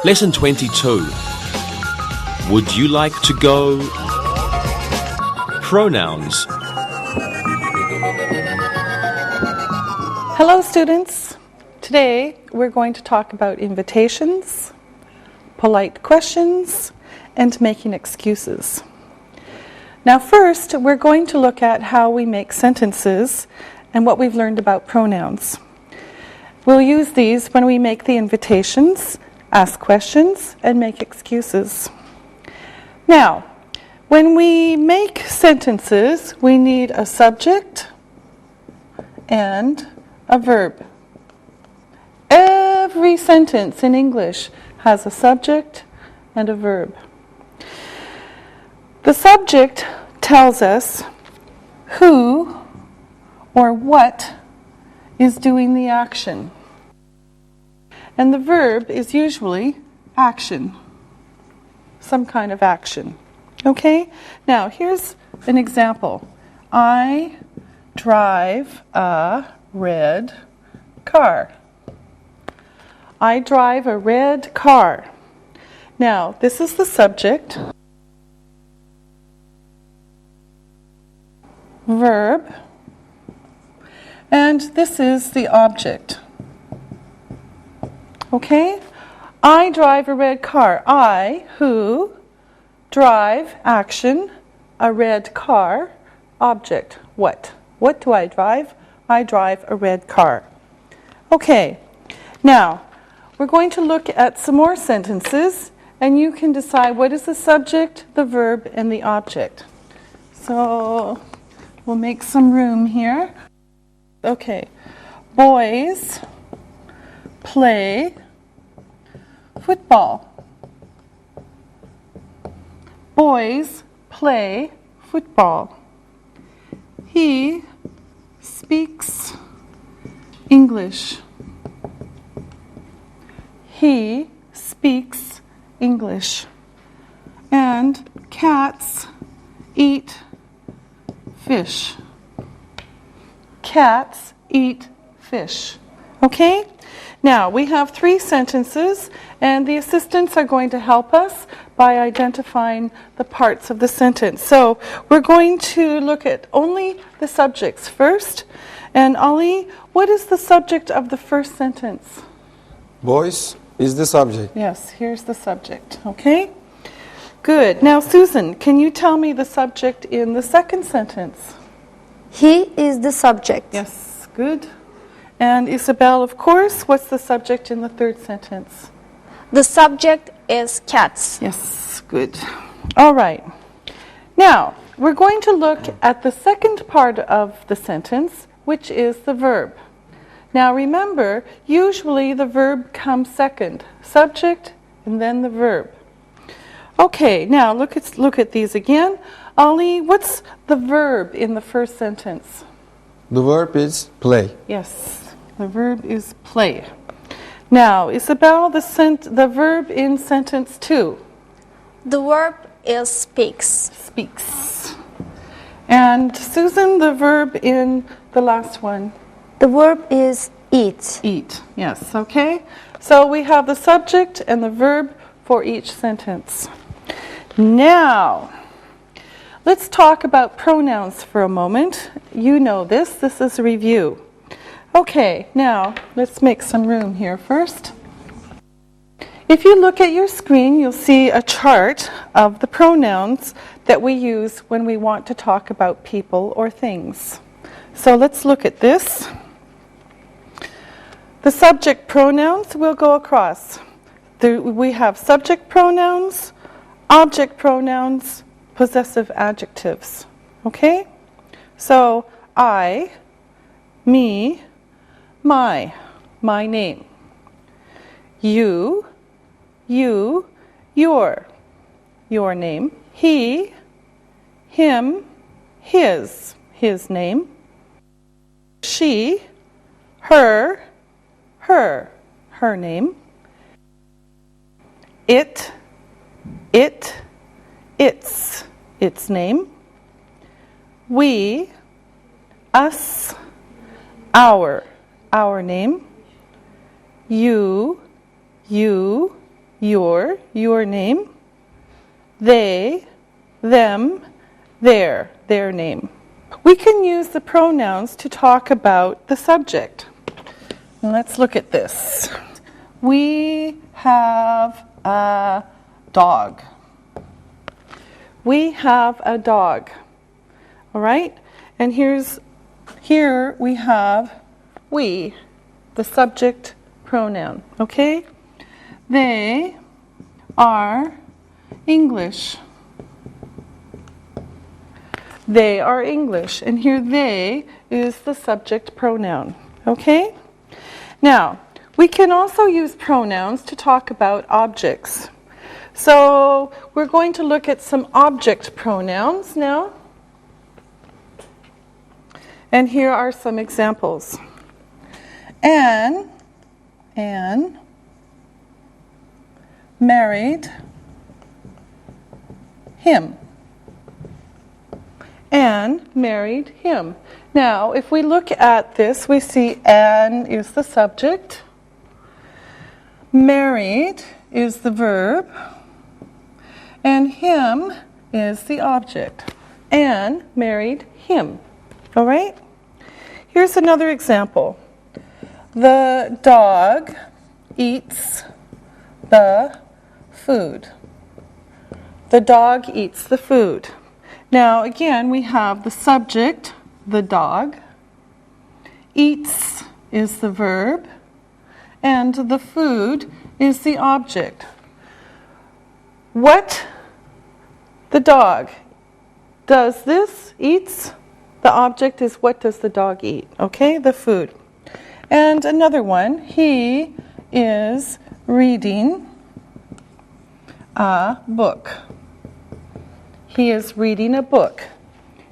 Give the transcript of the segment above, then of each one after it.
Lesson 22. Would you like to go? Pronouns. Hello students. Today we're going to talk about invitations, polite questions, and making excuses. Now first, we're going to look at how we make sentences and what we've learned about pronouns. We'll use these when we make the invitations, ask questions, and make excuses. Now, when we make sentences, we need a subject and a verb. Every sentence in English has a subject and a verb. The subject tells us who or what is doing the action. And the verb is usually action, some kind of action. Okay? Now, here's an example. I drive a red car. I drive a red car. Now, this is the subject. Verb. And this is the object. Okay? I drive a red car. I, who, drive, action, a red car, object, what? What do I drive? I drive a red car. Okay, now we're going to look at some more sentences and you can decide what is the subject, the verb, and the object. So we'll make some room here. Okay, boys play football. Boys play football. He speaks English. He speaks English. And cats eat fish. Cats eat fish. Okay? Now, we have 3 sentences, and the assistants are going to help us by identifying the parts of the sentence. So, we're going to look at only the subjects first. And Ali, what is the subject of the first sentence? Boys is the subject. Yes, here's the subject. Okay? Good. Now, Susan, can you tell me the subject in the second sentence? He is the subject. Yes, good. And Isabel, of course, what's the subject in the third sentence? The subject is cats. Yes, good. All right. Now, we're going to look at the second part of the sentence, which is the verb. Now, remember, usually the verb comes second, subject and then the verb. Okay, now look at these again. Ali, what's the verb in the first sentence? The verb is play. Yes, the verb is play. Now, Isabel, the verb in sentence 2. The verb is speaks. Speaks. And Susan, the verb in the last one. The verb is eat. Eat, yes, okay. So we have the subject and the verb for each sentence. Now, let's talk about pronouns for a moment. You know this is a review. Okay, now let's make some room here first. If you look at your screen, you'll see a chart of the pronouns that we use when we want to talk about people or things. So let's look at this. The subject pronouns will go across. We have subject pronouns, object pronouns, possessive adjectives. Okay? So, I, me, my name. You, your name. He, him, his name. She, her name. Its name. We, us, our name. You, your name. They, them, their name. We can use the pronouns to talk about the subject. Let's look at this. We have a dog. We have a dog. All right? And here we have we, the subject pronoun. Okay? They are English. They are English. And here they is the subject pronoun. Okay? Now, we can also use pronouns to talk about objects. So we're going to look at some object pronouns now. And here are some examples. Anne married him. Anne married him. Now, if we look at this, we see Anne is the subject. Married is the verb. And him is the object. Anne married him. All right? Here's another example. The dog eats the food. The dog eats the food. Now, again, we have the subject, the dog. Eats is the verb. And the food is the object. What the dog does this, eats, the object is what does the dog eat, okay, the food. And another one, he is reading a book. He is reading a book.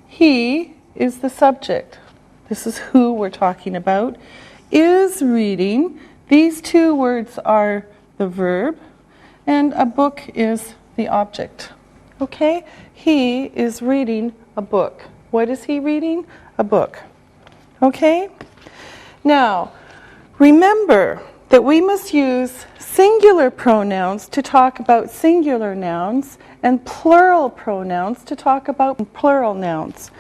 He is the subject. This is who we're talking about. Is reading. These two words are the verb, and a book is the object. Okay? He is reading a book. What is he reading? A book. Okay? Now, remember that we must use singular pronouns to talk about singular nouns and plural pronouns to talk about plural nouns.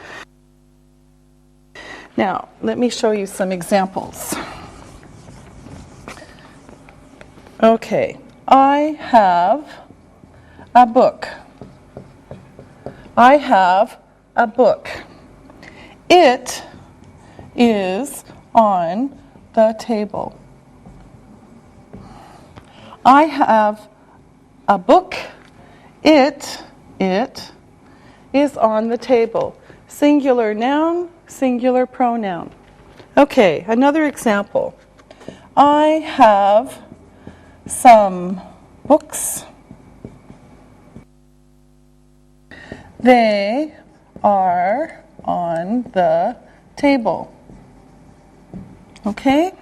Now, let me show you some examples. Okay, I have a book. I have a book. It is on the table. I have a book. It is on the table. Singular noun, singular pronoun. Okay, another example. I have some books. They are on the table. Okay?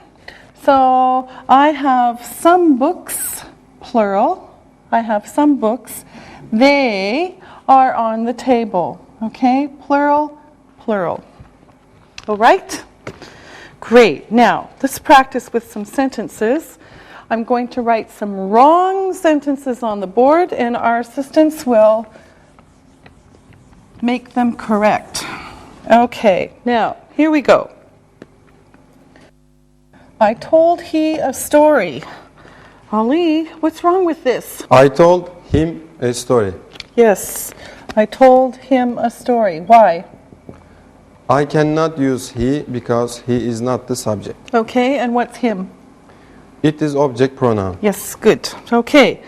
So I have some books, plural. I have some books. They are on the table. Okay? Plural, plural. All right? Great. Now, let's practice with some sentences. I'm going to write some wrong sentences on the board, and our assistants will make them correct. Okay, now, here we go. I told he a story. Ali, what's wrong with this? I told him a story. Yes, I told him a story. Why? I cannot use he because he is not the subject. Okay, and what's him? It is object pronoun. Yes, good. Okay,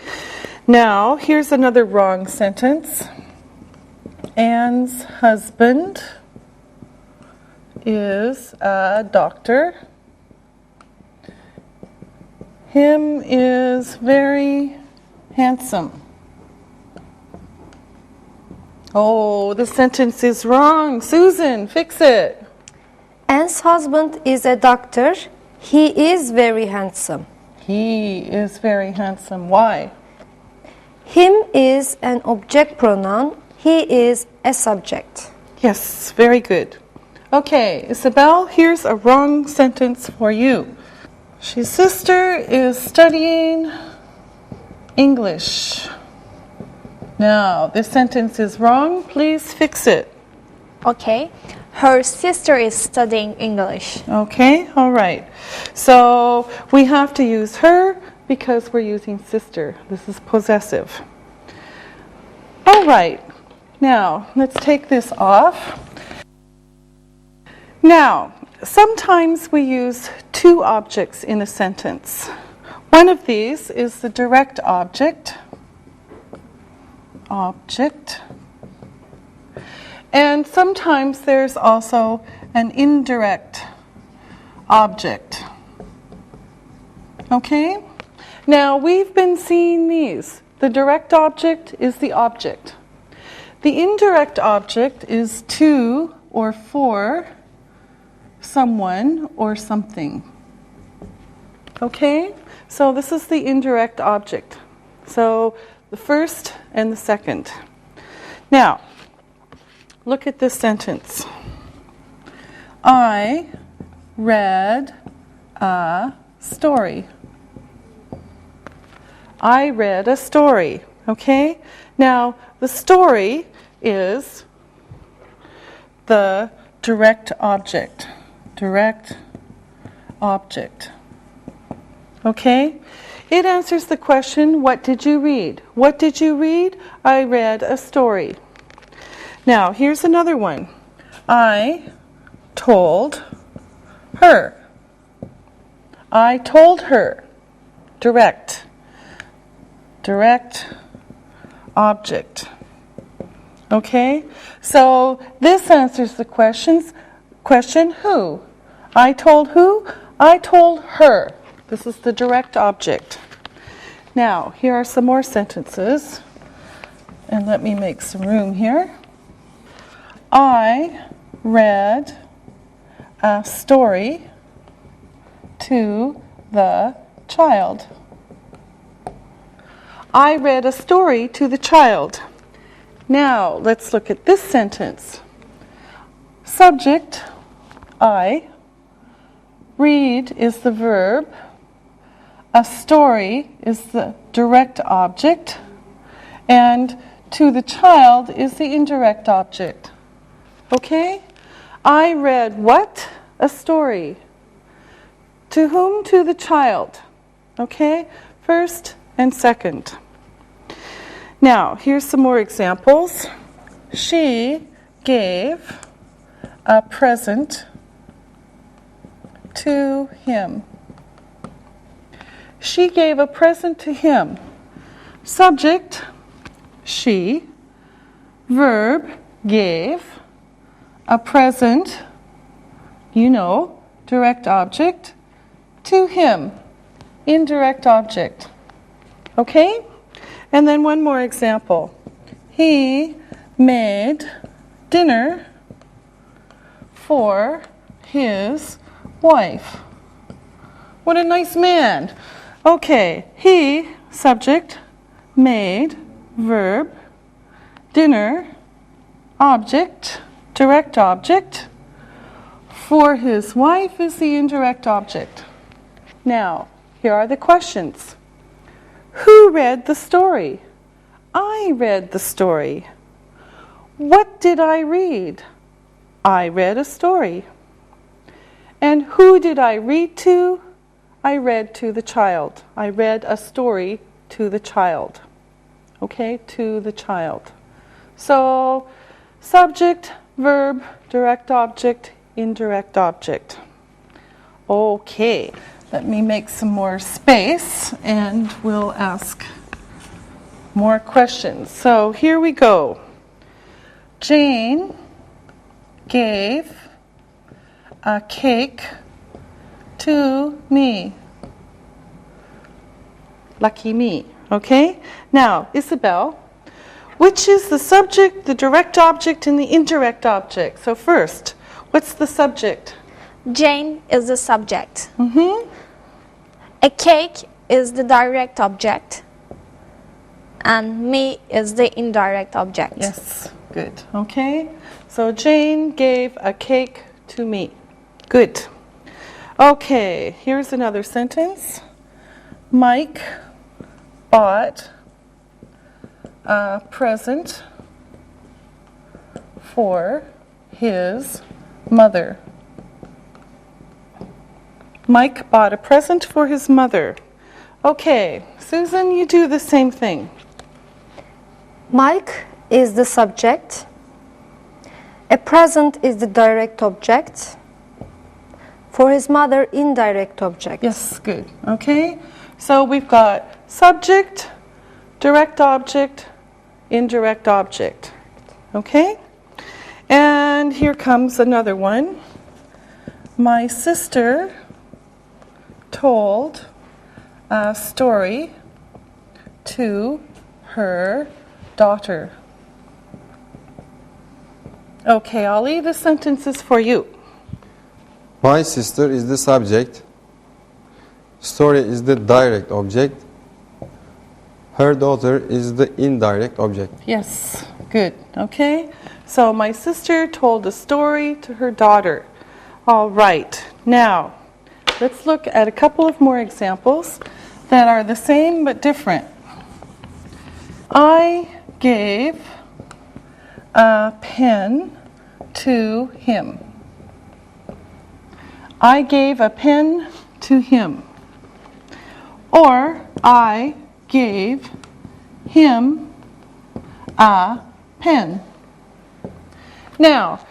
now here's another wrong sentence. Anne's husband is a doctor. Him is very handsome. Oh, the sentence is wrong. Susan, fix it. Anne's husband is a doctor. He is very handsome. He is very handsome. Why? Him is an object pronoun. He is a subject. Yes, very good. Okay, Isabel, here's a wrong sentence for you. His sister is studying English. Now, this sentence is wrong. Please fix it. Okay. Her sister is studying English. Okay, all right. So we have to use her because we're using sister. This is possessive. All right. Now, let's take this off. Now, sometimes we use two objects in a sentence. One of these is the direct object. And sometimes there's also an indirect object. Okay? Now, we've been seeing these. The direct object is the object. The indirect object is to or for someone or something. Okay? So this is the indirect object. So the first and the second. Now, look at this sentence. I read a story. I read a story. Okay? Now, the story is the direct object. Direct object. Okay? It answers the question, what did you read? What did you read? I read a story. Now, here's another one. I told her. I told her. Direct. Direct object. Okay? So this answers the question who? I told who? I told her. This is the direct object. Now, here are some more sentences. And let me make some room here. I read a story to the child. I read a story to the child. Now, let's look at this sentence. Subject, I. Read is the verb. A story is the direct object. And to the child is the indirect object. Okay? I read what? A story. To whom? To the child. Okay? First and second. Now, here's some more examples. She gave a present to him. She gave a present to him. Subject, she. Verb, gave. A present, you know, direct object. To him, indirect object. Okay? And then one more example. He made dinner for his wife. What a nice man. Okay, he, subject, made, verb, dinner, object, direct object. For his wife is the indirect object. Now, here are the questions. Who read the story? I read the story. What did I read? I read a story. And who did I read to? I read to the child. I read a story to the child. Okay, to the child. So, subject, verb, direct object, indirect object. Okay, let me make some more space and we'll ask more questions. So here we go. Jane gave a cake to me. Lucky me. Okay? Now, Isabel, which is the subject, the direct object, and the indirect object? So first, what's the subject? Jane is the subject. Mm-hmm. A cake is the direct object. And me is the indirect object. Yes, good. Okay? So Jane gave a cake to me. Good. Okay, here's another sentence. Mike bought a present for his mother. Mike bought a present for his mother. Okay, Susan, you do the same thing. Mike is the subject. A present is the direct object. For his mother, indirect object. Yes, good. Okay, so we've got subject, direct object, indirect object. Okay, and here comes another one. My sister told a story to her daughter. Okay, Ollie, this sentence is for you. My sister is the subject. Story is the direct object. Her daughter is the indirect object. Yes, good. Okay, so my sister told a story to her daughter. All right, now let's look at a couple of more examples that are the same but different. I gave a pen to him. I gave a pen to him. Or I gave him a pen. Now,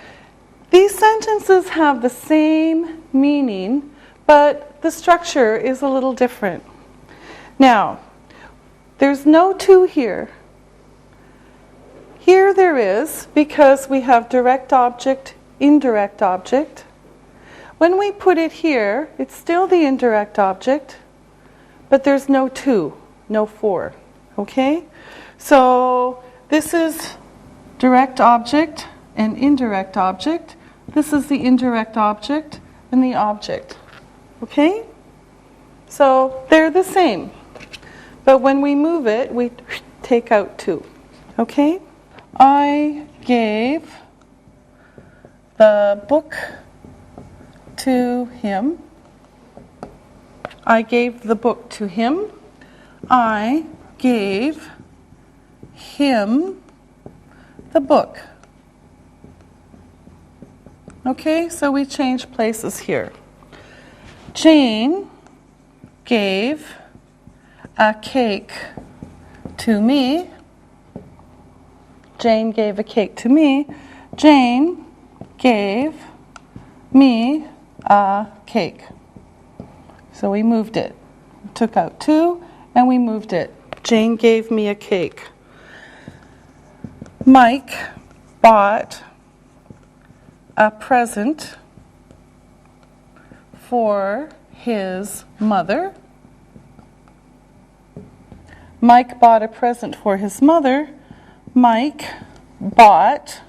these sentences have the same meaning, but the structure is a little different. Now, there's no to here. Here there is, because we have direct object, indirect object. When we put it here, it's still the indirect object, but there's no to, no for. Okay? So this is direct object and indirect object. This is the indirect object and the object. Okay? So they're the same. But when we move it, we take out to. Okay? I gave the book to him. I gave the book to him. I gave him the book. Okay, so we change places here. Jane gave a cake to me. Jane gave a cake to me. Jane gave me a cake. So we moved it. We took out to and we moved it. Jane gave me a cake. Mike bought a present for his mother. Mike bought a present for his mother. Mike bought,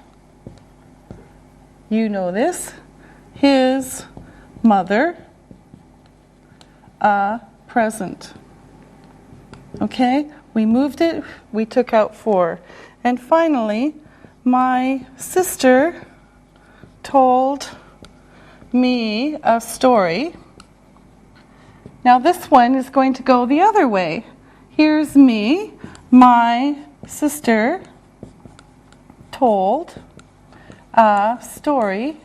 you know this, his mother a present. Okay, we moved it, we took out for. And finally, my sister told me a story. Now this one is going to go the other way. Here's me, my sister told a story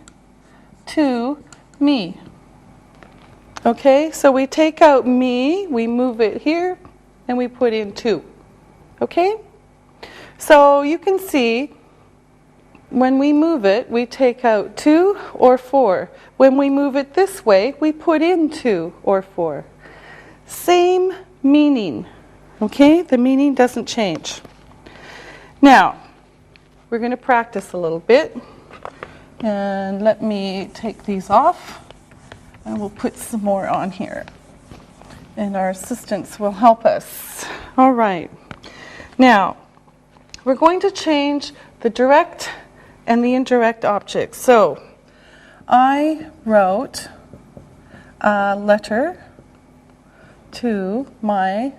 to me. Okay, so we take out me, we move it here, and we put in to. Okay? So you can see when we move it, we take out to or for. When we move it this way, we put in to or for. Same meaning. Okay? The meaning doesn't change. Now, we're going to practice a little bit. And let me take these off. And we'll put some more on here. And our assistants will help us. All right. Now, we're going to change the direct and the indirect objects. So, I wrote a letter to my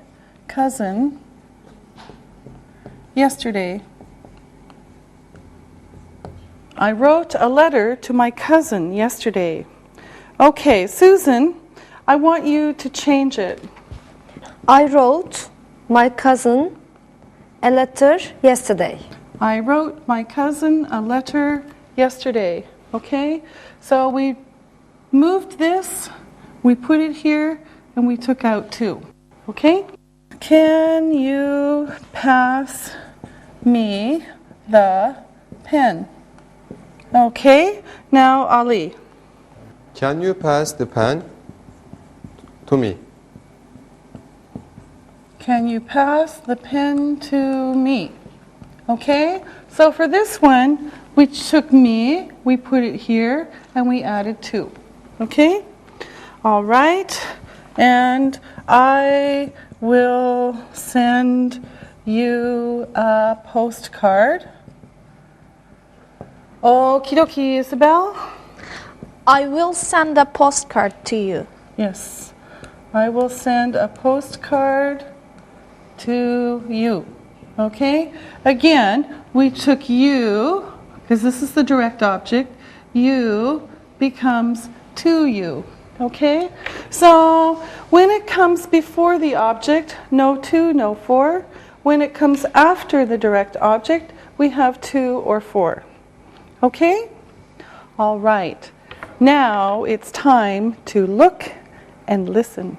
cousin yesterday. I wrote a letter to my cousin yesterday. Okay, Susan, I want you to change it. I wrote my cousin a letter yesterday. I wrote my cousin a letter yesterday. Okay? So we moved this, we put it here, and we took out 2. Okay? Can you pass me the pen? Okay? Now, Ali. Can you pass the pen to me? Can you pass the pen to me? Okay? So for this one, we took me, we put it here, and we added 2. Okay? All right. And I will send you a postcard. Okie dokie, Isabel. I will send a postcard to you. Yes. I will send a postcard to you. Okay? Again, we took you, because this is the direct object. You becomes to you. Okay? So when it comes before the object, no to, no for. When it comes after the direct object, we have to or for. Okay? All right. Now it's time to look and listen.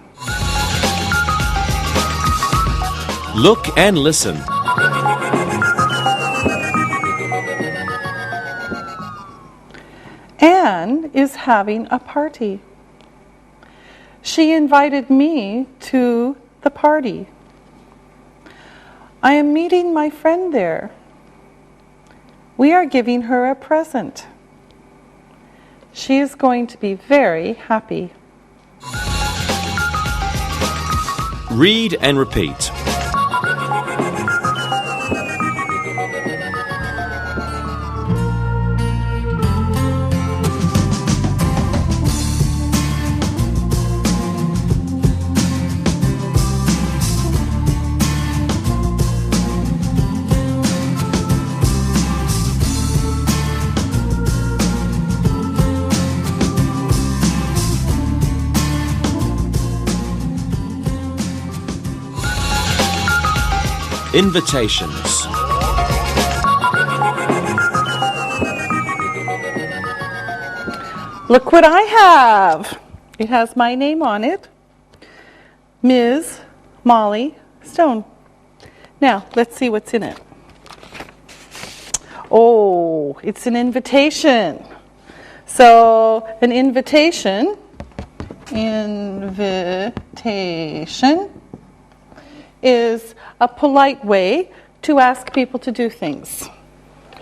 Look and listen. Anne is having a party. She invited me to the party. I am meeting my friend there. We are giving her a present. She is going to be very happy. Read and repeat. Invitations. Look what I have. It has my name on it. Ms. Molly Stone. Now, let's see what's in it. Oh, it's an invitation. So, an invitation is a polite way to ask people to do things.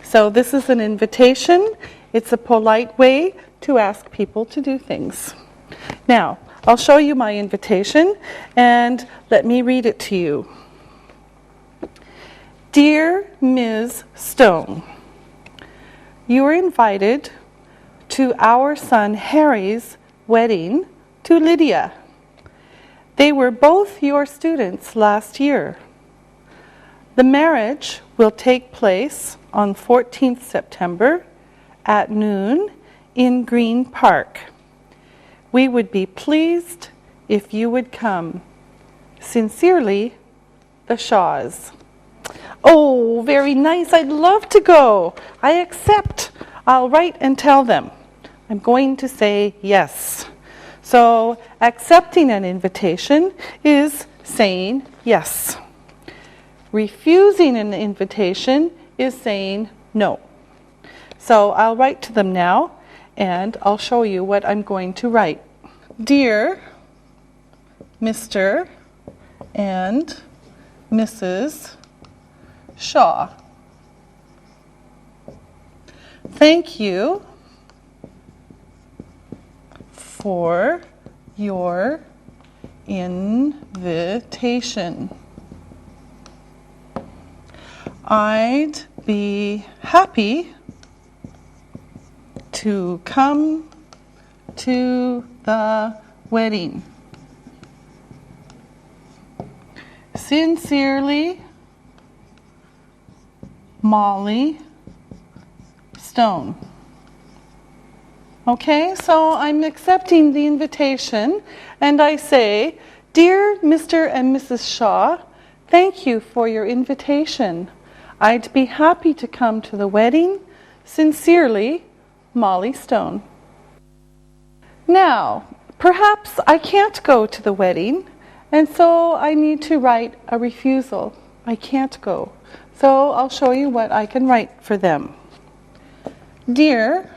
So this is an invitation. It's a polite way to ask people to do things. Now, I'll show you my invitation and let me read it to you. Dear Ms. Stone, you are invited to our son Harry's wedding to Lydia. They were both your students last year. The marriage will take place on 14th September at noon in Green Park. We would be pleased if you would come. Sincerely, the Shaws. Oh, very nice. I'd love to go. I accept. I'll write and tell them. I'm going to say yes. So, accepting an invitation is saying yes. Refusing an invitation is saying no. So, I'll write to them now, and I'll show you what I'm going to write. Dear Mr. and Mrs. Shaw, thank you for your invitation. I'd be happy to come to the wedding. Sincerely, Molly Stone. Okay, so I'm accepting the invitation and I say, Dear Mr. and Mrs. Shaw, Thank you for your invitation. I'd be happy to come to the wedding. Sincerely, Molly Stone. Now, perhaps I can't go to the wedding, and so I need to write a refusal. I can't go. So I'll show you what I can write for them. Dear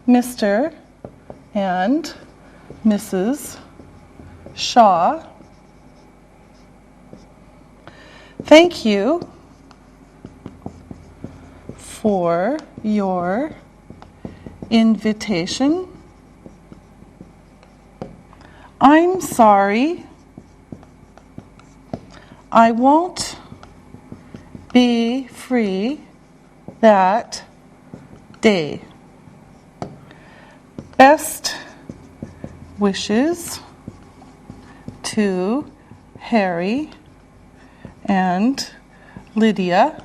Mr. and Mrs. Shaw, thank you for your invitation. I'm sorry I won't be free that day. Best wishes to Harry and Lydia,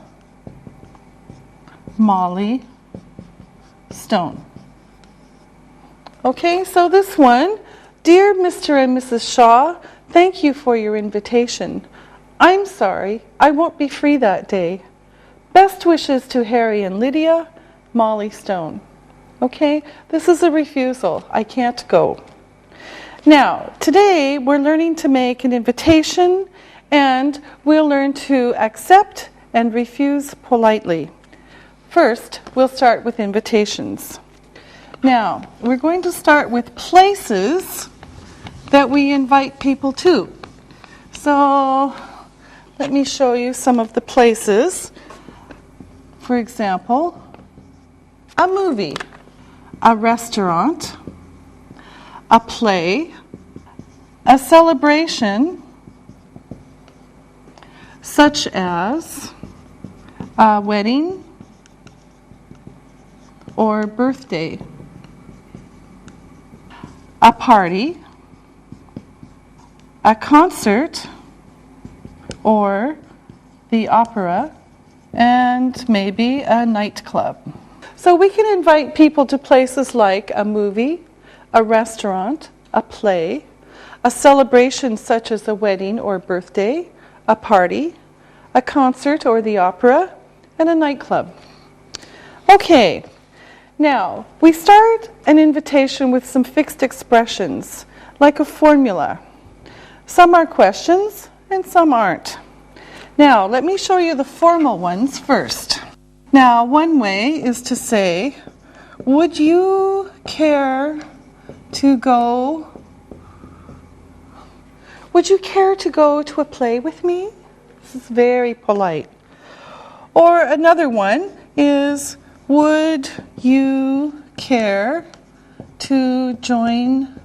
Molly Stone. Okay, so this one, dear Mr. and Mrs. Shaw, thank you for your invitation. I'm sorry, I won't be free that day. Best wishes to Harry and Lydia, Molly Stone. Okay, this is a refusal. I can't go. Now, today we're learning to make an invitation, and we'll learn to accept and refuse politely. First, we'll start with invitations. Now, we're going to start with places that we invite people to. So, let me show you some of the places. For example, a movie, a restaurant, a play, a celebration, such as a wedding or birthday, a party, a concert, or the opera, and maybe a nightclub. So we can invite people to places like a movie, a restaurant, a play, a celebration such as a wedding or birthday, a party, a concert or the opera, and a nightclub. Okay, now we start an invitation with some fixed expressions, like a formula. Some are questions and some aren't. Now, let me show you the formal ones first. Now, one way is to say, would you care to go to a play with me? This is very polite. Or another one is, would you care to join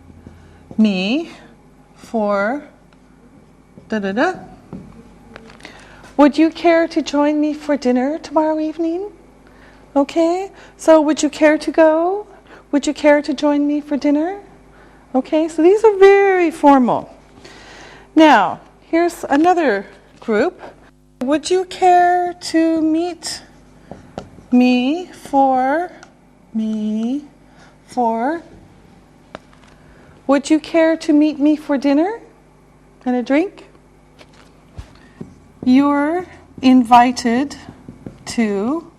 me for da-da-da? Would you care to join me for dinner tomorrow evening? Okay, so would you care to go? Would you care to join me for dinner? Okay, so these are very formal. Now, here's another group. Would you care to meet me for? Would you care to meet me for dinner and a drink? You're invited to.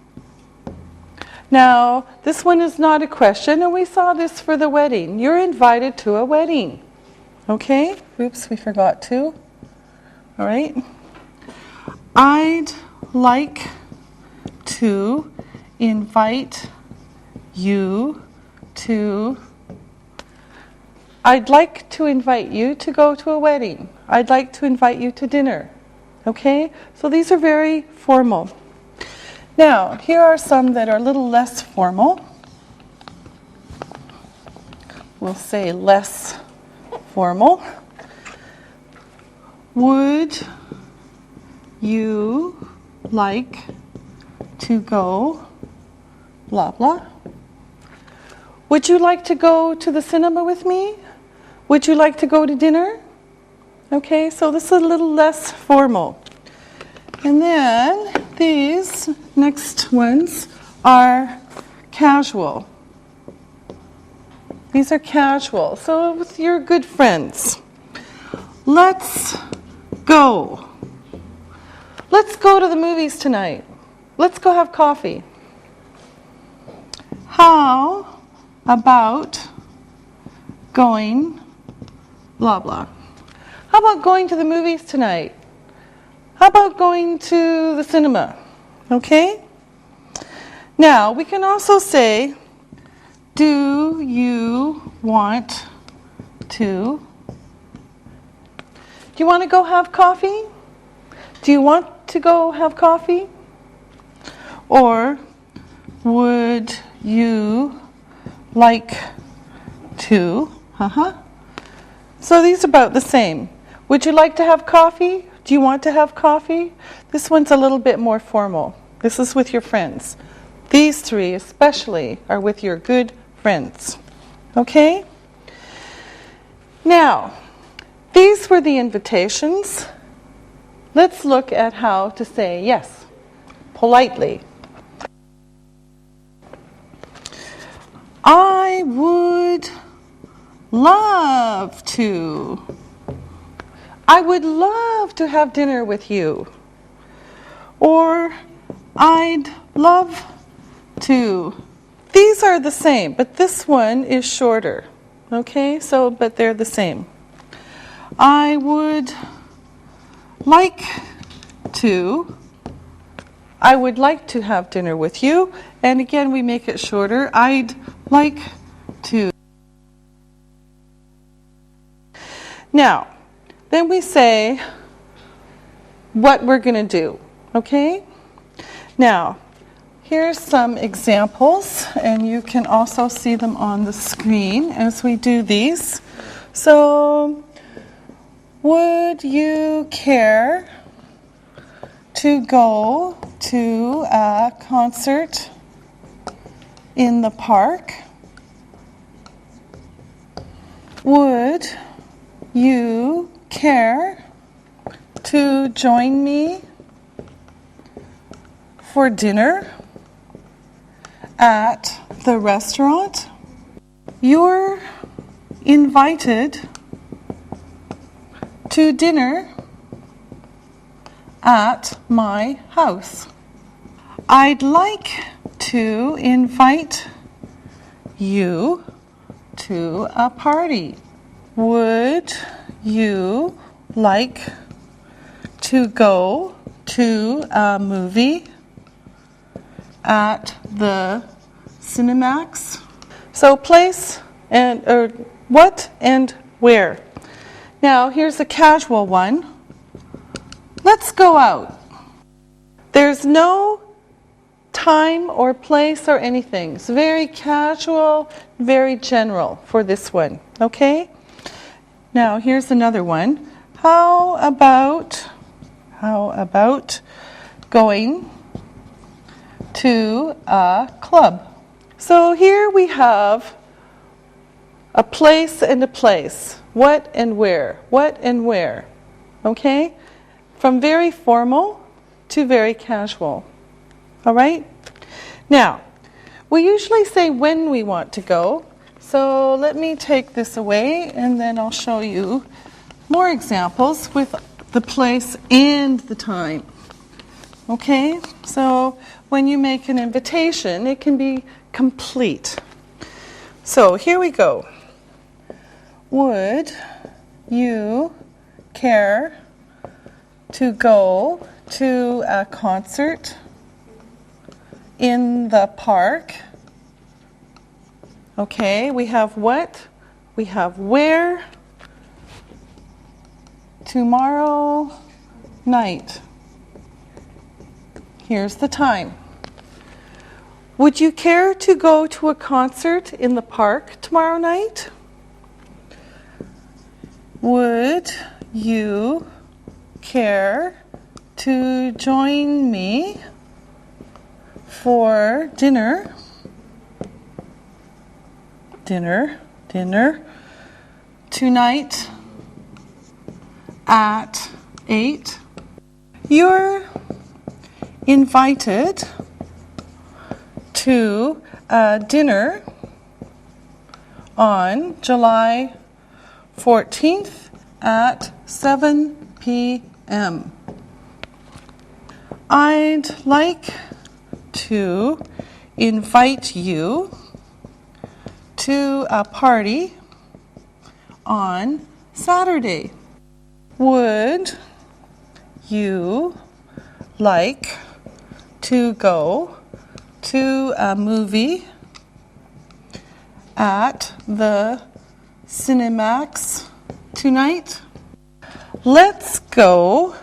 Now, this one is not a question, and we saw this for the wedding. You're invited to a wedding. Okay? Oops, we forgot to. All right. I'd like to invite you to. I'd like to invite you to go to a wedding. I'd like to invite you to dinner. Okay? So these are very formal. Now, here are some that are a little less formal. We'll say less formal. Would you like to go blah blah? Would you like to go to the cinema with me? Would you like to go to dinner? Okay, so this is a little less formal. And then these next ones are casual. These are casual, so with your good friends. Let's go. let's go to the movies tonight. Let's go have coffee. How about going, blah, blah. How about going to the movies tonight? How about going to the cinema? Okay? Now, we can also say, do you want to? Do you want to go have coffee? Do you want to go have coffee? Or would you like to? So these are about the same. Would you like to have coffee? Do you want to have coffee? This one's a little bit more formal. This is with your friends. These three especially are with your good friends. Okay? Now, these were the invitations. Let's look at how to say yes, politely. I would love to. I would love to have dinner with you. Or I'd love to. These are the same, but this one is shorter. Okay, but they're the same. I would like to. I would like to have dinner with you. And again, we make it shorter. I'd like to. Now, then we say what we're going to do. Okay? Now, here's some examples, and you can also see them on the screen as we do these. So, would you care to go to a concert in the park? Would you care to join me for dinner at the restaurant? You're invited to dinner at my house. I'd like to invite you to a party. Would you like to go to a movie at the Cinemax? So place and or what and where. Now here's a casual one. Let's go out. There's no time or place or anything. It's very casual, very general for this one. Okay? Now here's another one. How about going to a club? So here we have a place and a place. What and where? What and where? Okay? From very formal to very casual. All right? Now, we usually say when we want to go. So let me take this away and then I'll show you more examples with the place and the time. Okay? So when you make an invitation, it can be complete. So here we go. Would you care to go to a concert in the park? Okay, we have what? We have where? Tomorrow night. Here's the time. Would you care to go to a concert in the park tomorrow night? Would you care to join me for dinner tonight at 8? You're invited to a dinner on July 14th at 7 p.m. I'd like to invite you to a party on Saturday. Would you like to go to a movie at the Cinemax tonight? Let's go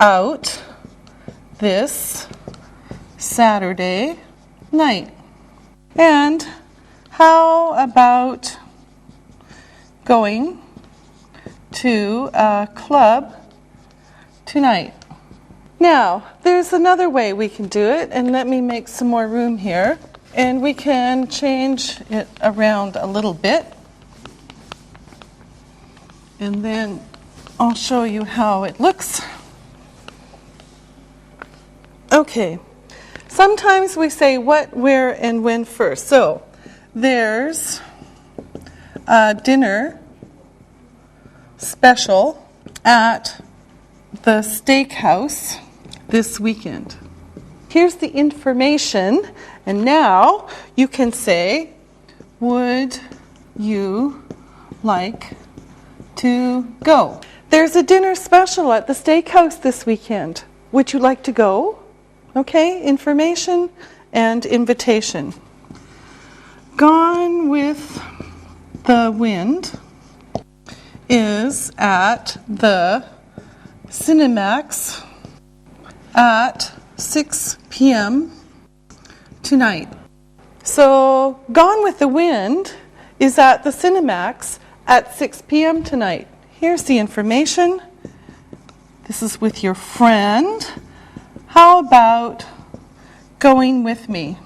out this Saturday night. And how about going to a club tonight? Now, there's another way we can do it, and let me make some more room here. And we can change it around a little bit. And then I'll show you how it looks. Okay, sometimes we say what, where, and when first. So there's a dinner special at the steakhouse this weekend. Here's the information, and now you can say, would you like to go? There's a dinner special at the steakhouse this weekend. Would you like to go? Okay, information and invitation. Gone with the Wind is at the Cinemax at 6 p.m. tonight. So, Gone with the Wind is at the Cinemax at 6 p.m. tonight. Here's the information. This is with your friend. How about going with me?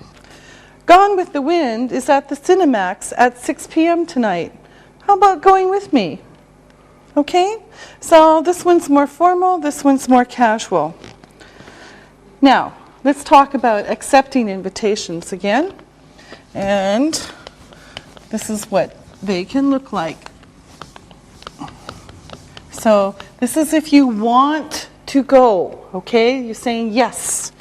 Gone with the Wind is at the Cinemax at 6 p.m. tonight. How about going with me? Okay, so this one's more formal, this one's more casual. Now, let's talk about accepting invitations again. And this is what they can look like. So this is if you want to go, okay? You're saying yes.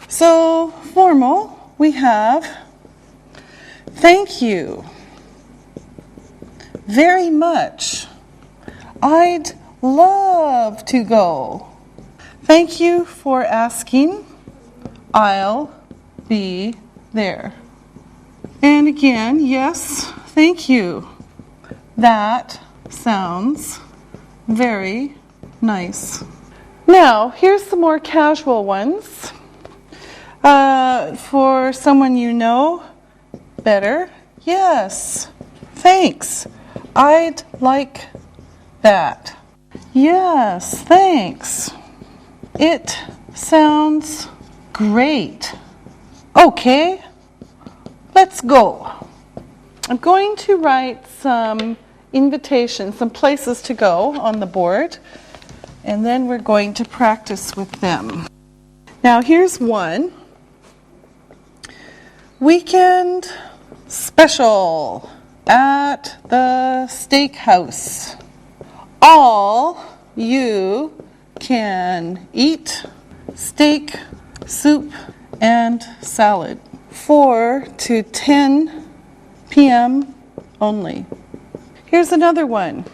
So formal, we have thank you very much. I'd love to go. Thank you for asking. I'll be there. And again, yes, thank you. That sounds very nice. Now, here's the more casual ones. For someone you know better, yes, thanks. I'd like that. Yes, thanks. It sounds great. Okay, let's go. I'm going to write some invitations, some places to go on the board, and then we're going to practice with them. Now, here's one. Weekend special at the steakhouse. All you can eat steak, soup, and salad. 4 to 10 p.m. only. Here's another one.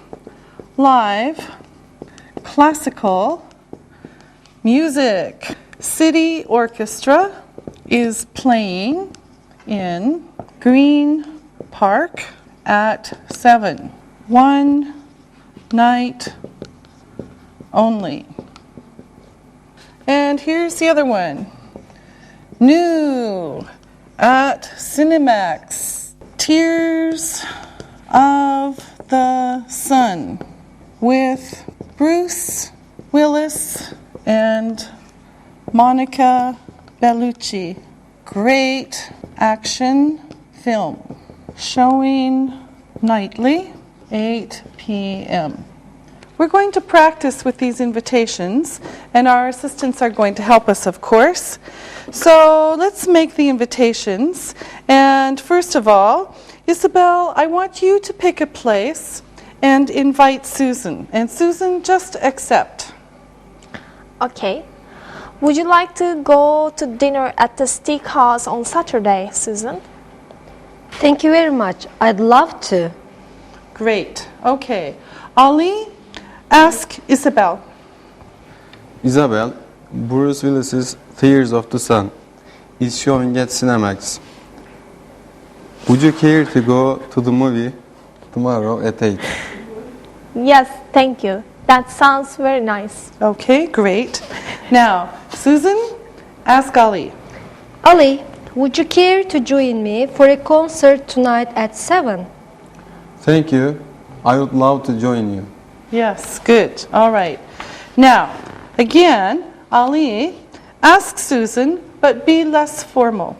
Live classical music. City Orchestra is playing in Green Park at 7. One night only. And here's the other one. New at Cinemax. Tears of the Sun with Bruce Willis and Monica Bellucci. Great action film. Showing nightly, 8 p.m. We're going to practice with these invitations, and our assistants are going to help us, of course. So let's make the invitations. And first of all, Isabel, I want you to pick a place and invite Susan. And Susan, just accept. Okay. Would you like to go to dinner at the steakhouse on Saturday, Susan? Thank you very much. I'd love to. Great. Okay. Ali, ask Isabel. Isabel, Bruce Willis's Tears of the Sun is showing at Cinemax. Would you care to go to the movie tomorrow at 8? Yes, thank you. That sounds very nice. Okay, great. Now, Susan, ask Ali. Ali, would you care to join me for a concert tonight at 7? Thank you. I would love to join you. Yes, good. All right. Now, again, Ali, ask Susan, but be less formal.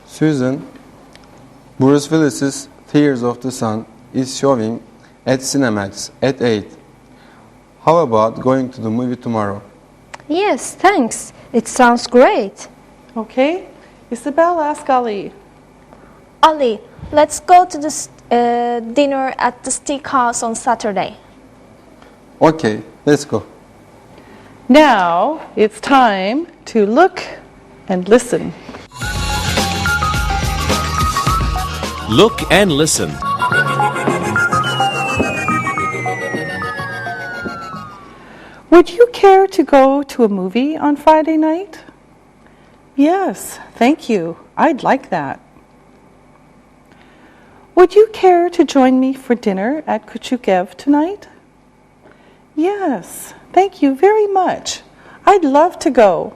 Susan, Bruce Willis's Tears of the Sun is showing at Cinemax at 8. How about going to the movie tomorrow? Yes, thanks. It sounds great. Okay. Isabel, ask Ali. Ali, let's go to the dinner at the steakhouse on Saturday. Okay, let's go. Now, it's time to look and listen. Look and listen. Would you care to go to a movie on Friday night? Yes, thank you. I'd like that. Would you care to join me for dinner at Kuchukev tonight? Yes, thank you very much. I'd love to go.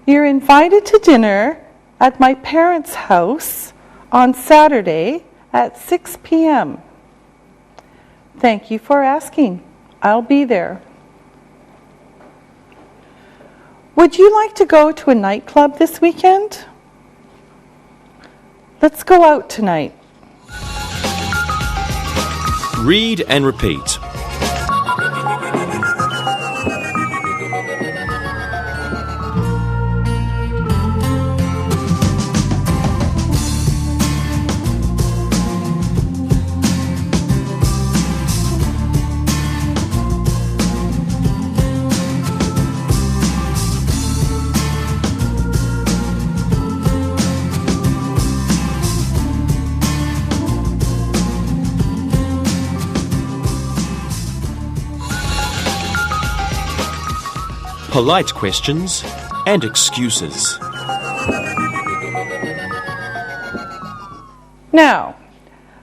You're invited to dinner at my parents' house on Saturday at 6 p.m. Thank you for asking. I'll be there. Would you like to go to a nightclub this weekend? Let's go out tonight. Read and repeat. Polite questions and excuses. Now,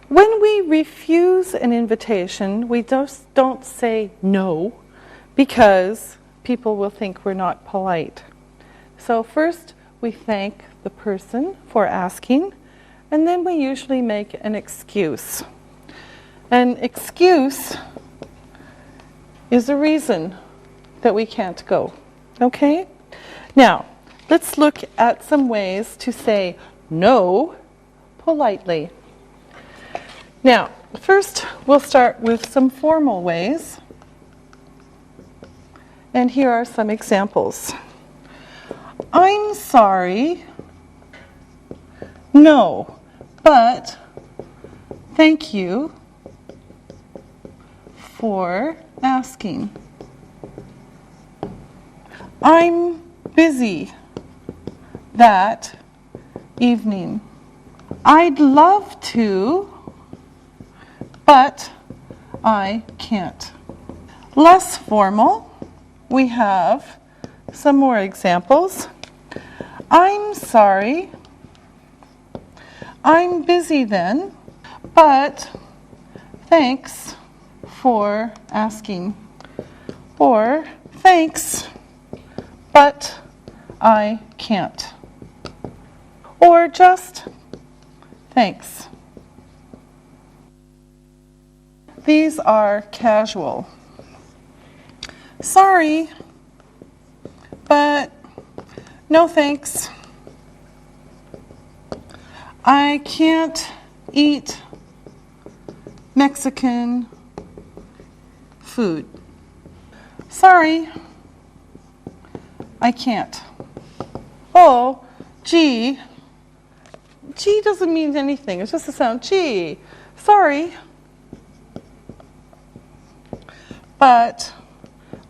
when we refuse an invitation, we just don't say no because people will think we're not polite. So first, we thank the person for asking, and then we usually make an excuse. An excuse is a reason that we can't go. Okay? Now, let's look at some ways to say no politely. Now, first we'll start with some formal ways. And here are some examples. I'm sorry. No, but thank you for asking. I'm busy that evening. I'd love to, but I can't. Less formal, we have some more examples. I'm sorry. I'm busy then, but thanks for asking. Or thanks, but I can't. Or just thanks. These are casual. Sorry, but no thanks. I can't eat Mexican food. Sorry, I can't. Oh, gee. Gee doesn't mean anything. It's just a sound. Gee. Sorry. But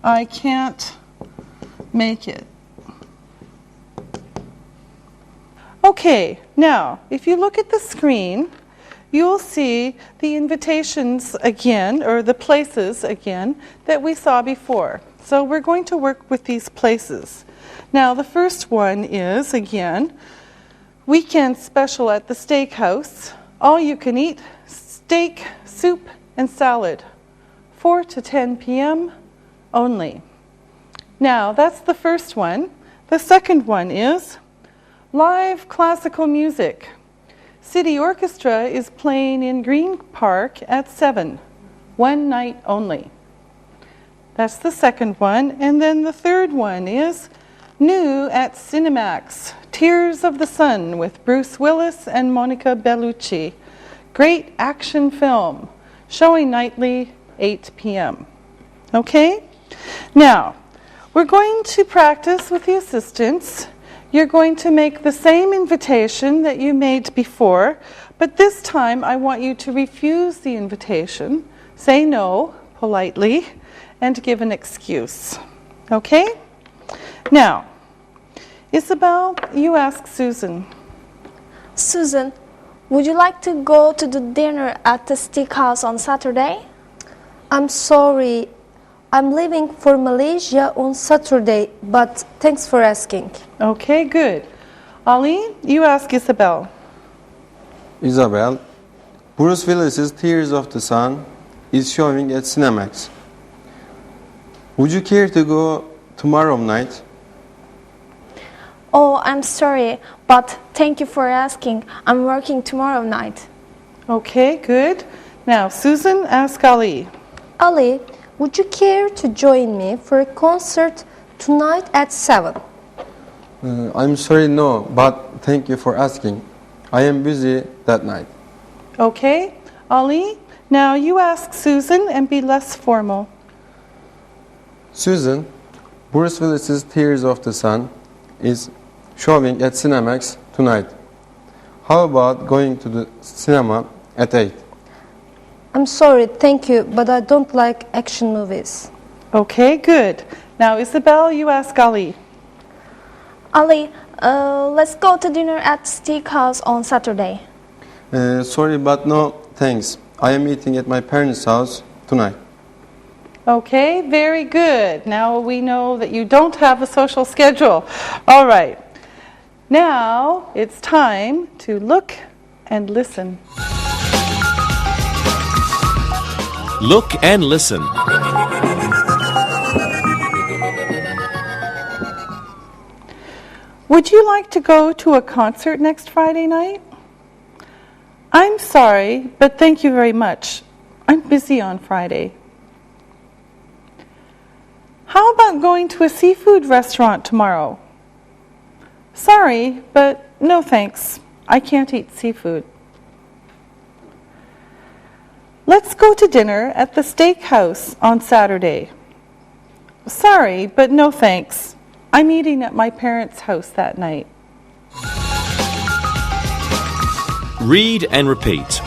I can't make it. Okay, now, if you look at the screen, you'll see the invitations again, or the places again, that we saw before. So we're going to work with these places. Now, the first one is, again, weekend special at the steakhouse. All you can eat, steak, soup, and salad. 4 to 10 p.m. only. Now, that's the first one. The second one is live classical music. City Orchestra is playing in Green Park at 7. One night only. That's the second one. And then the third one is new at Cinemax. Tears of the Sun with Bruce Willis and Monica Bellucci. Great action film. Showing nightly, 8 p.m. Okay? Now, we're going to practice with the assistants. You're going to make the same invitation that you made before, but this time I want you to refuse the invitation, say no politely, and give an excuse. Okay? Now, Isabel, you ask Susan. Susan, would you like to go to the dinner at the steakhouse on Saturday? I'm sorry, I'm leaving for Malaysia on Saturday, but thanks for asking. Okay, good. Ali, you ask Isabel. Isabel, Bruce Willis's Tears of the Sun is showing at Cinemax. Would you care to go tomorrow night? Oh, I'm sorry, but thank you for asking. I'm working tomorrow night. Okay, good. Now, Susan, ask Ali. Ali, would you care to join me for a concert tonight at 7? I'm sorry, no, but thank you for asking. I am busy that night. Okay, Ali, now you ask Susan and be less formal. Susan, Bruce Willis's Tears of the Sun is showing at Cinemax tonight. How about going to the cinema at 8? I'm sorry, thank you, but I don't like action movies. Okay, good. Now, Isabel, you ask Ali. Ali, let's go to dinner at steakhouse on Saturday. Sorry, but no, thanks. I am eating at my parents' house tonight. Okay, very good. Now we know that you don't have a social schedule. All right. Now it's time to look and listen. Look and listen. Would you like to go to a concert next Friday night? I'm sorry, but thank you very much. I'm busy on Friday. How about going to a seafood restaurant tomorrow? Sorry, but no thanks. I can't eat seafood. Let's go to dinner at the steakhouse on Saturday. Sorry, but no thanks. I'm eating at my parents' house that night. Read and repeat.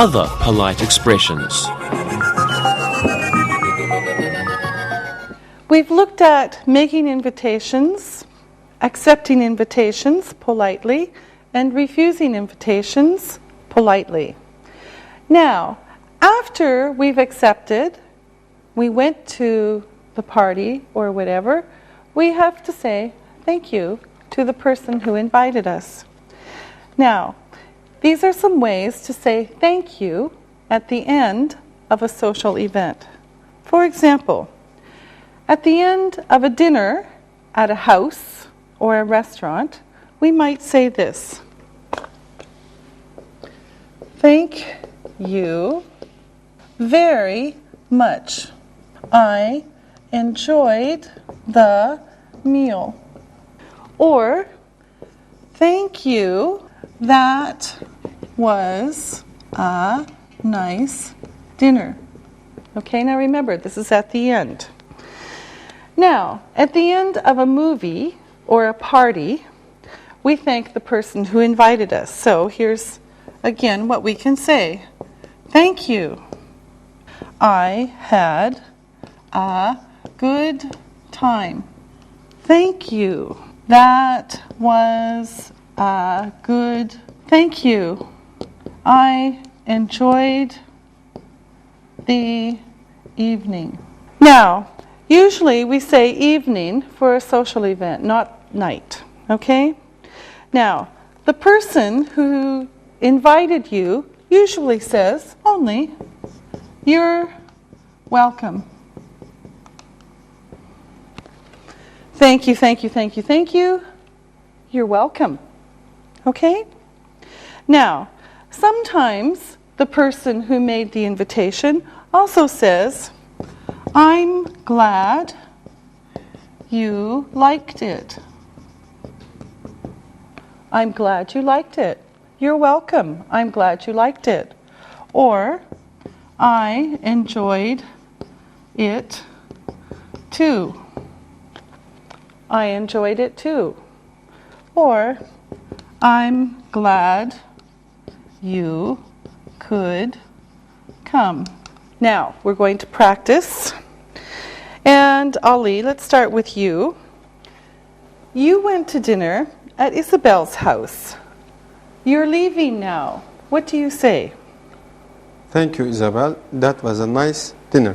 Other polite expressions. We've looked at making invitations, accepting invitations politely, and refusing invitations politely. Now, after we've accepted, we went to the party or whatever, we have to say thank you to the person who invited us. Now, these are some ways to say thank you at the end of a social event. For example, at the end of a dinner at a house or a restaurant, we might say this. Thank you very much. I enjoyed the meal. Or, Thank you. That was a nice dinner. Okay, now remember, this is at the end. Now, at the end of a movie or a party, we thank the person who invited us. So here's again what we can say. Thank you. I had a good time. Thank you. That was a good. Thank you. I enjoyed the evening. Now, usually we say evening for a social event, not night. Okay? Now, the person who invited you usually says only, "You're welcome." Thank you, thank you, thank you, thank you. You're welcome. Okay? Now, sometimes the person who made the invitation also says, "I'm glad you liked it." I'm glad you liked it. You're welcome. I'm glad you liked it. Or, I enjoyed it too. I enjoyed it too. Or, I'm glad you could come. Now, we're going to practice. And Ali, let's start with you. You went to dinner at Isabel's house. You're leaving now. What do you say? Thank you, Isabel. That was a nice dinner.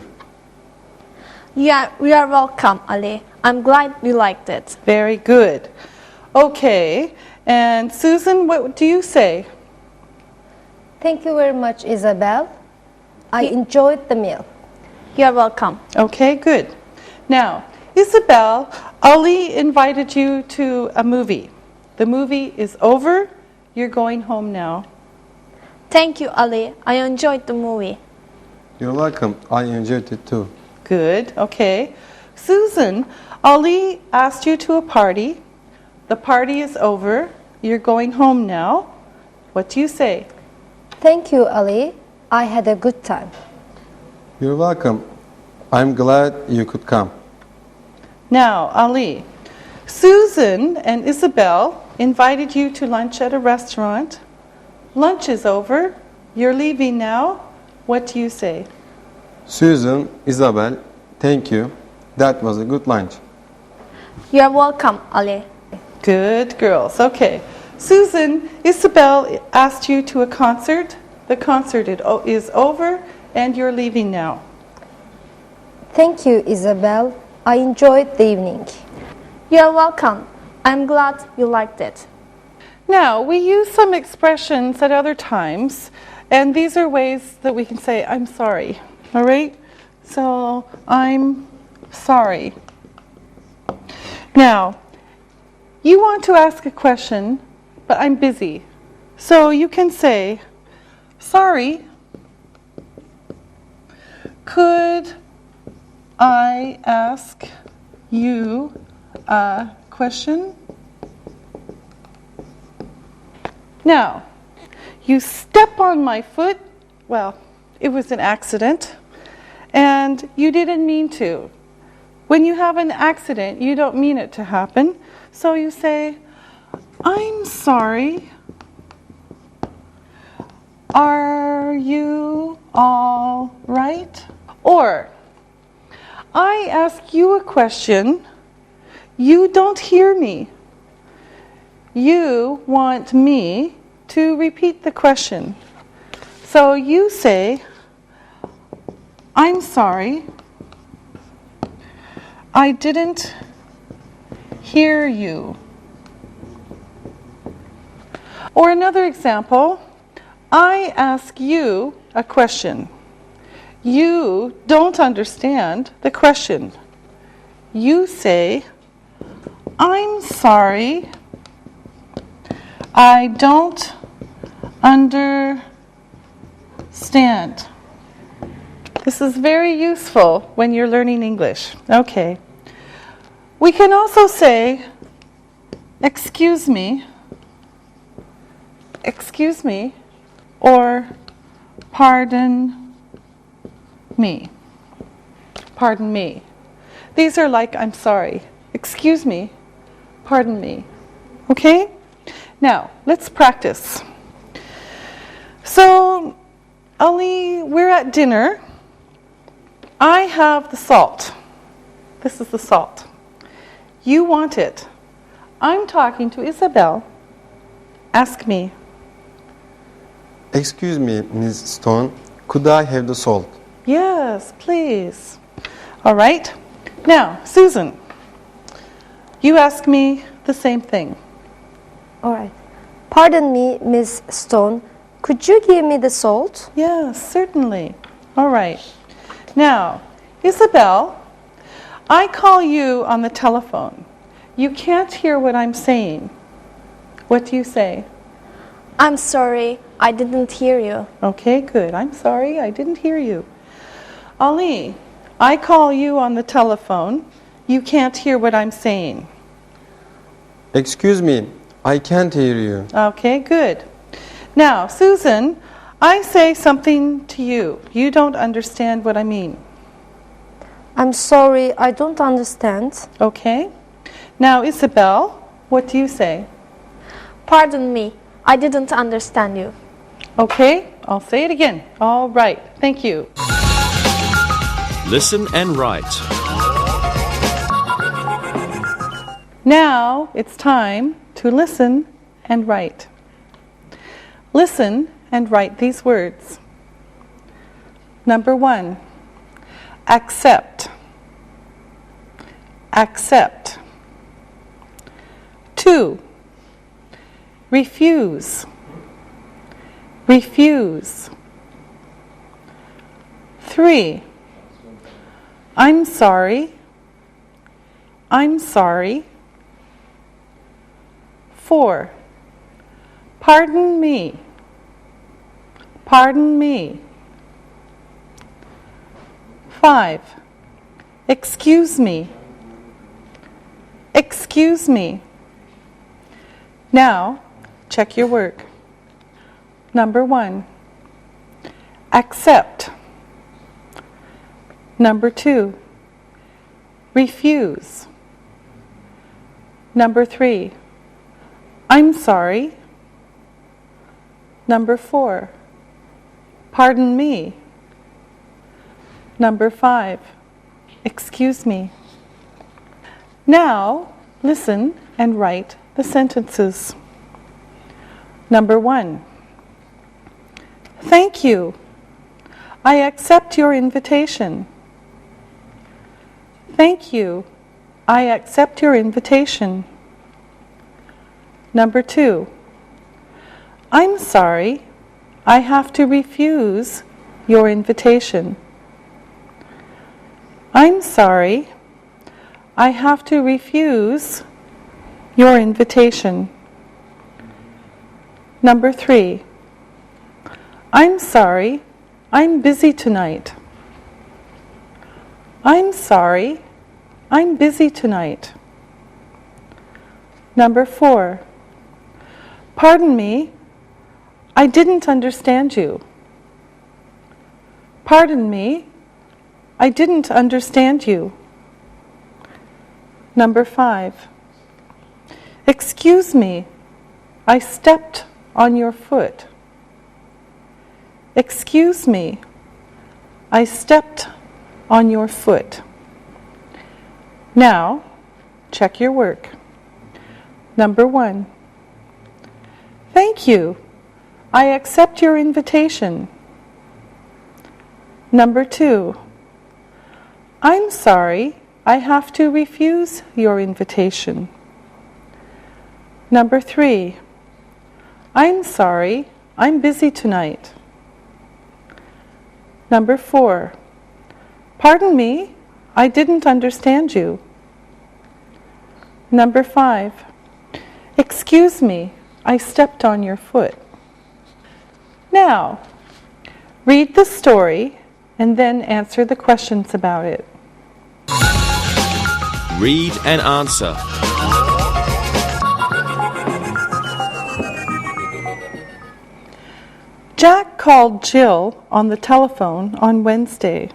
Yeah, you are welcome, Ali. I'm glad you liked it. Very good. Okay. And Susan, what do you say? Thank you very much, Isabel. I enjoyed the meal. You are welcome. Okay, good. Now, Isabel, Ali invited you to a movie. The movie is over. You're going home now. Thank you, Ali. I enjoyed the movie. You're welcome. I enjoyed it too. Good, okay. Susan, Ali asked you to a party. The party is over. You're going home now. What do you say? Thank you, Ali. I had a good time. You're welcome. I'm glad you could come. Now, Ali, Susan and Isabel invited you to lunch at a restaurant. Lunch is over. You're leaving now. What do you say? Susan, Isabel, thank you. That was a good lunch. You are welcome, Ali. Good girls. Okay. Susan, Isabel asked you to a concert. The concert is over and you're leaving now. Thank you, Isabel. I enjoyed the evening. You are welcome. I'm glad you liked it. Now, we use some expressions at other times, and these are ways that we can say, I'm sorry. All right? So, I'm sorry. Now, you want to ask a question, but I'm busy. So you can say, sorry, could I ask you a question? Now, you step on my foot. Well, it was an accident, and you didn't mean to. When you have an accident, you don't mean it to happen. So you say, I'm sorry. Are you all right? Or, I ask you a question. You don't hear me. You want me to repeat the question. So you say, I'm sorry. I didn't hear you. Or another example, I ask you a question. You don't understand the question. You say, I'm sorry. I don't understand. This is very useful when you're learning English. Okay. We can also say, excuse me, excuse me or pardon me. Pardon me. These are like I'm sorry. Excuse me. Pardon me. Okay? Now, let's practice. So, Ali, we're at dinner. I have the salt. This is the salt. You want it. I'm talking to Isabel. Ask me. Excuse me, Ms. Stone, could I have the salt? Yes, please. All right. Now, Susan, you ask me the same thing. All right. Pardon me, Miss Stone. Could you give me the salt? Yes, certainly. All right. Now, Isabel, I call you on the telephone. You can't hear what I'm saying. What do you say? I'm sorry, I didn't hear you. Okay, good. I'm sorry, I didn't hear you. Ali, I call you on the telephone. You can't hear what I'm saying. Excuse me, I can't hear you. Okay, good. Now, Susan, I say something to you. You don't understand what I mean. I'm sorry, I don't understand. Okay? Now, Isabel, what do you say? Pardon me, I didn't understand you. Okay, I'll say it again. All right, thank you. Listen and write. Now it's time to listen and write. Listen and write these words. Number 1, accept. Accept. 2, refuse. Refuse. 3, I'm sorry. I'm sorry. 4, pardon me. Pardon me. 5, excuse me. Excuse me. Now, check your work. Number 1, accept. Number 2, refuse. Number 3, I'm sorry. Number 4, pardon me. Number 5, excuse me. Now, listen and write the sentences. Number 1, thank you. I accept your invitation. Thank you. I accept your invitation. Number 2, I'm sorry. I have to refuse your invitation. I'm sorry. I have to refuse your invitation. Number 3, I'm sorry. I'm busy tonight. I'm sorry. I'm busy tonight. Number 4, pardon me. I didn't understand you. Pardon me. I didn't understand you. Number 5, excuse me. I stepped on your foot. Excuse me. I stepped on your foot. Now, check your work. Number 1, thank you. I accept your invitation. Number 2, I'm sorry. I have to refuse your invitation. Number 3, I'm sorry. I'm busy tonight. Number 4, pardon me. I didn't understand you. Number 5, excuse me. I stepped on your foot. Now, read the story and then answer the questions about it. Read and answer. Jack called Jill on the telephone on Wednesday.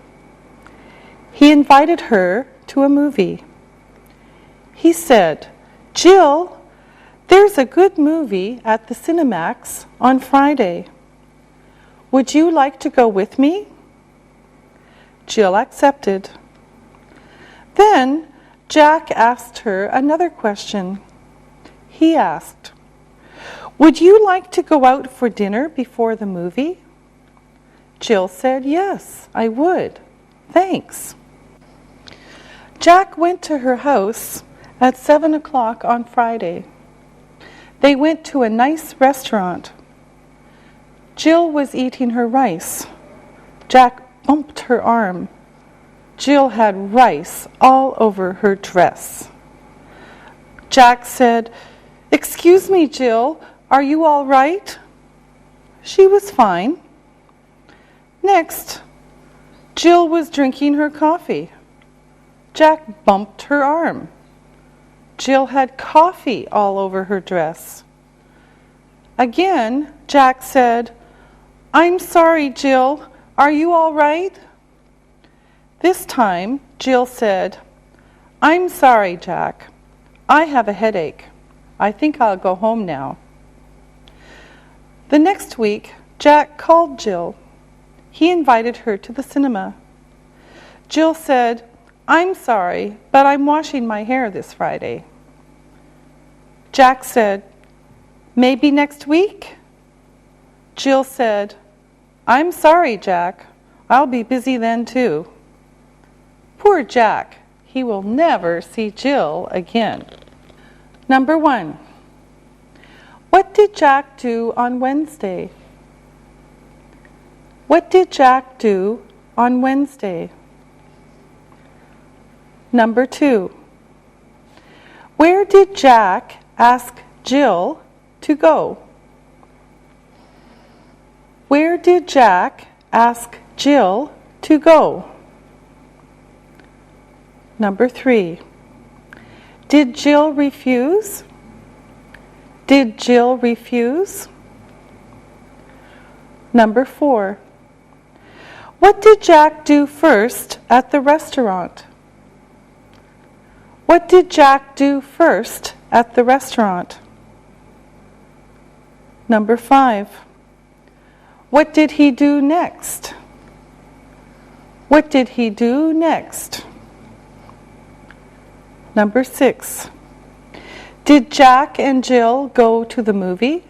He invited her to a movie. He said, "Jill, there's a good movie at the Cinemax on Friday. Would you like to go with me?" Jill accepted. Then Jack asked her another question. He asked, "Would you like to go out for dinner before the movie?" Jill said, "Yes, I would. Thanks." Jack went to her house at 7 o'clock on Friday. They went to a nice restaurant. Jill was eating her rice. Jack bumped her arm. Jill had rice all over her dress. Jack said, "Excuse me, Jill, are you all right?" She was fine. Next, Jill was drinking her coffee. Jack bumped her arm. Jill had coffee all over her dress. Again, Jack said, "I'm sorry, Jill, are you all right?" This time, Jill said, "I'm sorry, Jack. I have a headache. I think I'll go home now." The next week, Jack called Jill. He invited her to the cinema. Jill said, "I'm sorry, but I'm washing my hair this Friday." Jack said, "Maybe next week?" Jill said, "I'm sorry, Jack. I'll be busy then too." Poor Jack. He will never see Jill again. Number 1. What did Jack do on Wednesday? What did Jack do on Wednesday? Number 2. Where did Jack ask Jill to go? Where did Jack ask Jill to go? Number 3. Did Jill refuse? Did Jill refuse? Number 4. What did Jack do first at the restaurant? What did Jack do first at the restaurant? Number 5. What did he do next? What did he do next? Number 6. Did Jack and Jill go to the movie?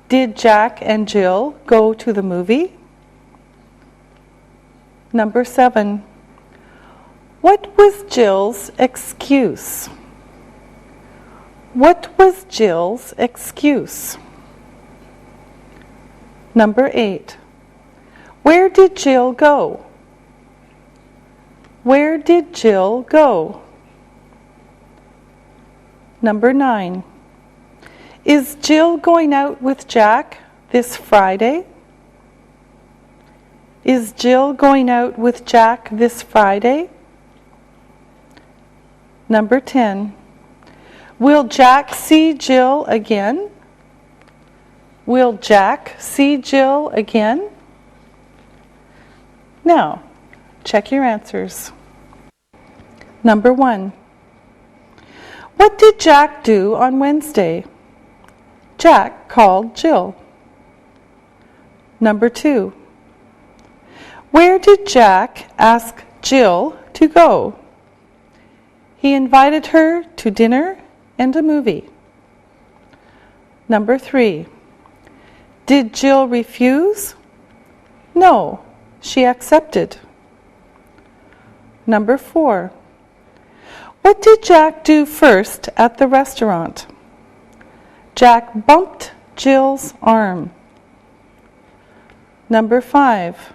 Did Jack and Jill go to the movie? Number 7. What was Jill's excuse? What was Jill's excuse? Number 8. Where did Jill go? Where did Jill go? Number 9. Is Jill going out with Jack this Friday? Is Jill going out with Jack this Friday? Number 10. Will Jack see Jill again? Will Jack see Jill again? Now, check your answers. Number 1. What did Jack do on Wednesday? Jack called Jill. Number 2. Where did Jack ask Jill to go? He invited her to dinner and a movie. Number 3. Did Jill refuse? No, she accepted. Number 4. What did Jack do first at the restaurant? Jack bumped Jill's arm. Number 5.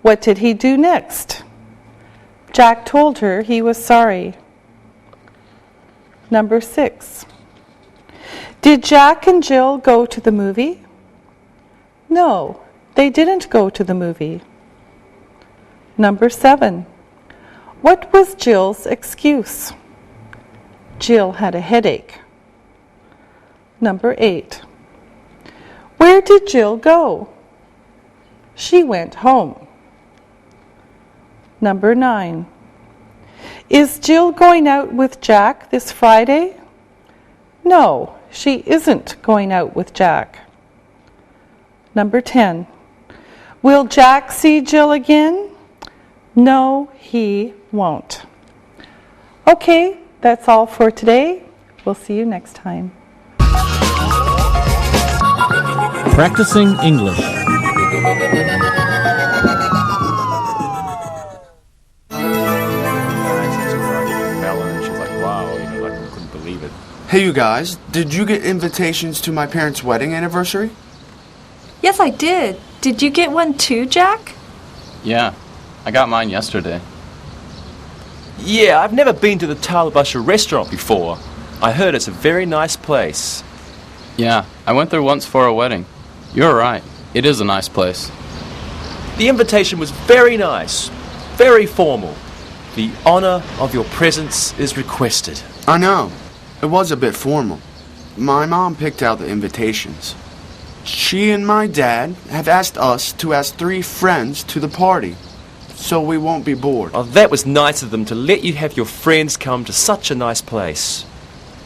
What did he do next? Jack told her he was sorry. Number 6. Did Jack and Jill go to the movie? No, they didn't go to the movie. Number 7. What was Jill's excuse? Jill had a headache. Number 8. Where did Jill go? She went home. Number 9. Is Jill going out with Jack this Friday? No, she isn't going out with Jack. Number 10. Will Jack see Jill again? No, he won't. Okay, that's all for today. We'll see you next time. Practicing English. Hey you guys, did you get invitations to my parents' wedding anniversary? Yes, I did. Did you get one too, Jack? Yeah, I got mine yesterday. Yeah, I've never been to the Talabasha restaurant before. I heard it's a very nice place. Yeah, I went there once for a wedding. You're right, it is a nice place. The invitation was very nice, very formal. The honor of your presence is requested. I know. It was a bit formal. My mom picked out the invitations. She and my dad have asked us to ask 3 friends to the party, so we won't be bored. Oh, that was nice of them to let you have your friends come to such a nice place.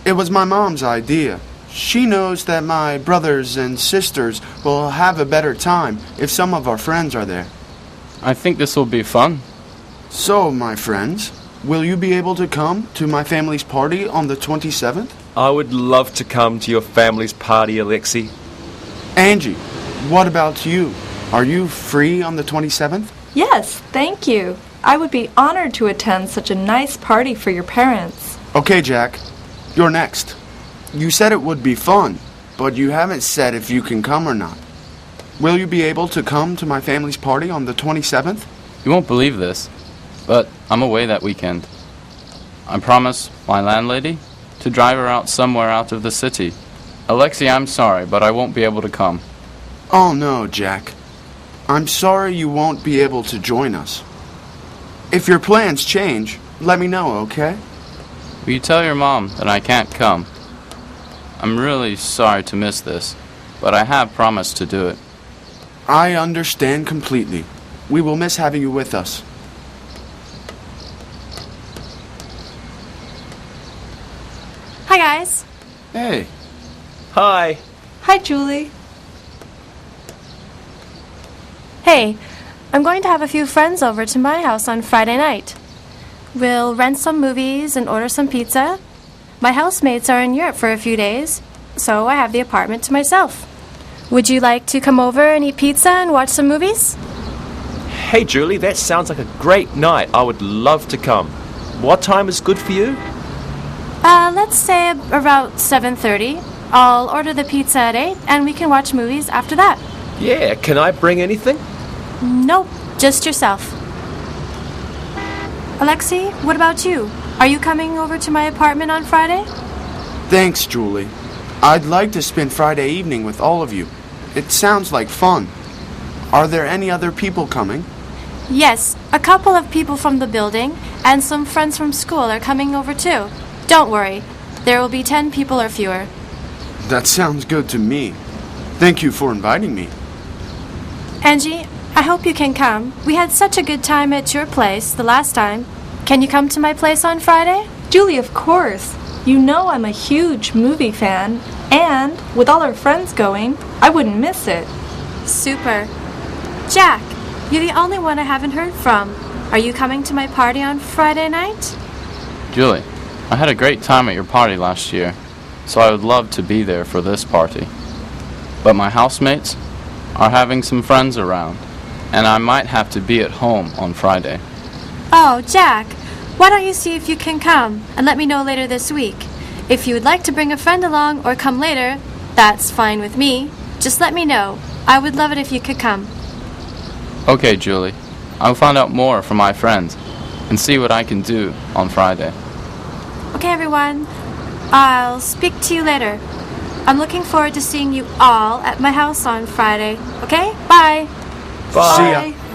It was my mom's idea. She knows that my brothers and sisters will have a better time if some of our friends are there. I think this will be fun. So, my friends, will you be able to come to my family's party on the 27th? I would love to come to your family's party, Alexi. Angie, what about you? Are you free on the 27th? Yes, thank you. I would be honored to attend such a nice party for your parents. Okay, Jack. You're next. You said it would be fun, but you haven't said if you can come or not. Will you be able to come to my family's party on the 27th? You won't believe this, but I'm away that weekend. I promised my landlady to drive her out somewhere out of the city. Alexi, I'm sorry, but I won't be able to come. Oh no, Jack. I'm sorry you won't be able to join us. If your plans change, let me know, okay? Will you tell your mom that I can't come? I'm really sorry to miss this, but I have promised to do it. I understand completely. We will miss having you with us. Hi, guys. Hey. Hi. Hi, Julie. Hey, I'm going to have a few friends over to my house on Friday night. We'll rent some movies and order some pizza. My housemates are in Europe for a few days, so I have the apartment to myself. Would you like to come over and eat pizza and watch some movies? Hey, Julie, that sounds like a great night. I would love to come. What time is good for you? Let's say about 7:30. I'll order the pizza at 8, and we can watch movies after that. Yeah, can I bring anything? Nope, just yourself. Alexi, what about you? Are you coming over to my apartment on Friday? Thanks, Julie. I'd like to spend Friday evening with all of you. It sounds like fun. Are there any other people coming? Yes, a couple of people from the building, and some friends from school are coming over too. Don't worry, there will be 10 people or fewer. That sounds good to me. Thank you for inviting me. Angie, I hope you can come. We had such a good time at your place the last time. Can you come to my place on Friday? Julie, of course. You know I'm a huge movie fan, and with all our friends going, I wouldn't miss it. Super. Jack, you're the only one I haven't heard from. Are you coming to my party on Friday night? Julie, I had a great time at your party last year, so I would love to be there for this party. But my housemates are having some friends around, and I might have to be at home on Friday. Oh, Jack, why don't you see if you can come and let me know later this week? If you would like to bring a friend along or come later, that's fine with me. Just let me know. I would love it if you could come. Okay, Julie. I'll find out more from my friends and see what I can do on Friday. Okay, everyone. I'll speak to you later. I'm looking forward to seeing you all at my house on Friday. Okay? Bye. Bye. See ya.